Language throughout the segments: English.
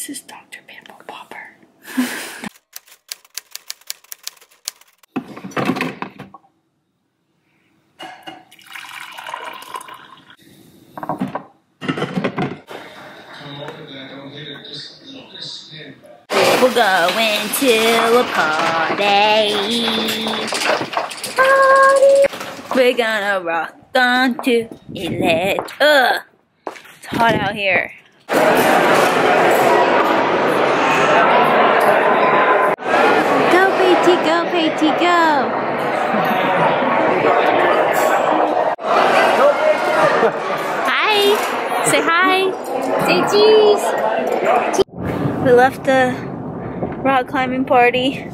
This is Dr. Pimple Popper. We're going to a party. We're gonna rock onto a ledge. Ugh, it's hot out here. Go, Peyty, go, Peyty, go. Hi. Say hi. Say cheese. We left the rock climbing party.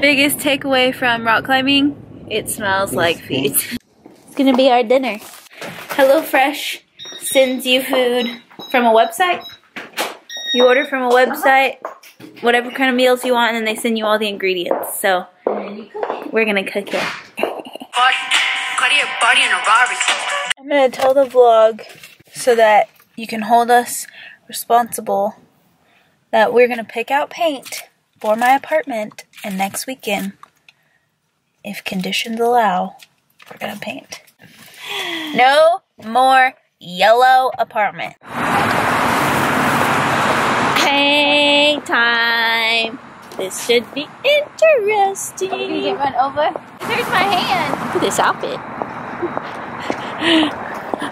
Biggest takeaway from rock climbing, it smells like feet. It's gonna be our dinner. HelloFresh sends you food from a website. You order from a website, whatever kind of meals you want, and then they send you all the ingredients. So we're gonna cook it. I'm gonna tell the vlog so that you can hold us responsible that we're gonna pick out paint for my apartment, and next weekend, if conditions allow, we're gonna paint. No more yellow apartment. Paint time. This should be interesting. Are we gonna get run over? There's my hand. Look at this outfit.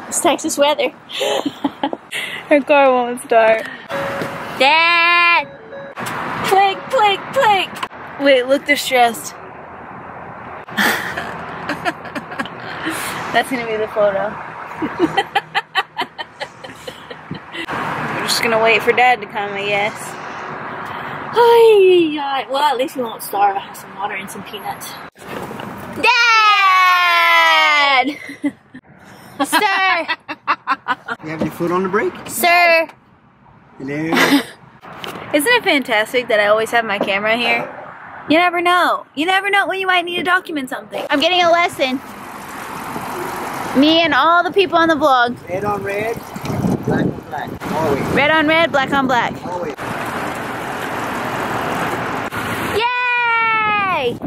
It's Texas weather. Her car won't start. Dad! Click, click, click! Wait, look distressed. That's gonna be the photo. We're just gonna wait for Dad to come, I guess. Well, at least we won't starve. I have some water and some peanuts. Dad! Sir! You have your foot on the brake? Sir! Hello? Isn't it fantastic that I always have my camera here? You never know. You never know when you might need to document something. I'm getting a lesson. Me and all the people on the vlog. Red on red, black on black. Always. Red on red, black on black. Always. Yay!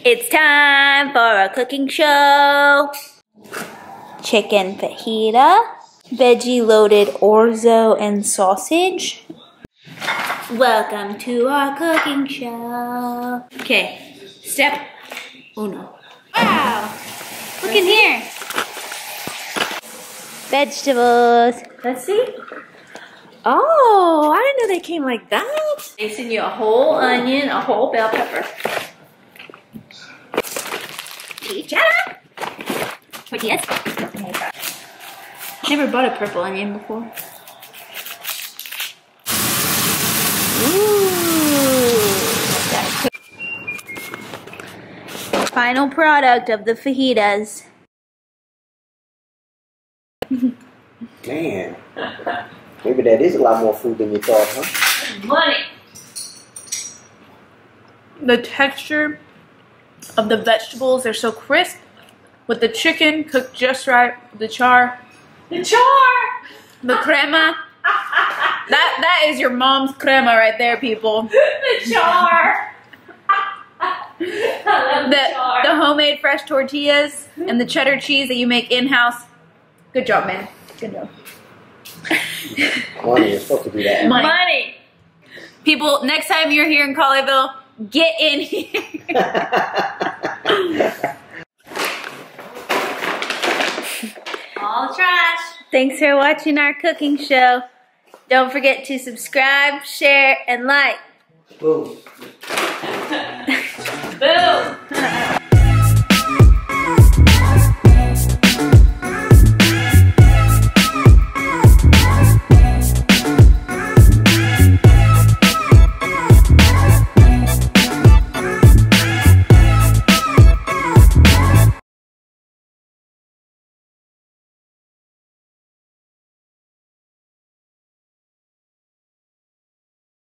It's time for a cooking show. Chicken fajita, veggie loaded orzo and sausage. Welcome to our cooking show. Okay, step uno. Wow, look in here. Vegetables. Let's see. Oh, I didn't know they came like that. They send you a whole onion, a whole bell pepper. Cheddar. Tortillas. Never bought a purple onion before. Ooh. Final product of the fajitas. Man, maybe that is a lot more food than you thought, huh? Money. The texture of the vegetables, they're so crisp. With the chicken cooked just right, the char. The char! The crema. That is your mom's crema right there, people. The char! The homemade fresh tortillas and the cheddar cheese that you make in-house. Good job, man. Good job. Money, you're supposed to do that. Money! People, next time you're here in Colleyville, get in here. All trash. Thanks for watching our cooking show. Don't forget to subscribe, share, and like. Boom.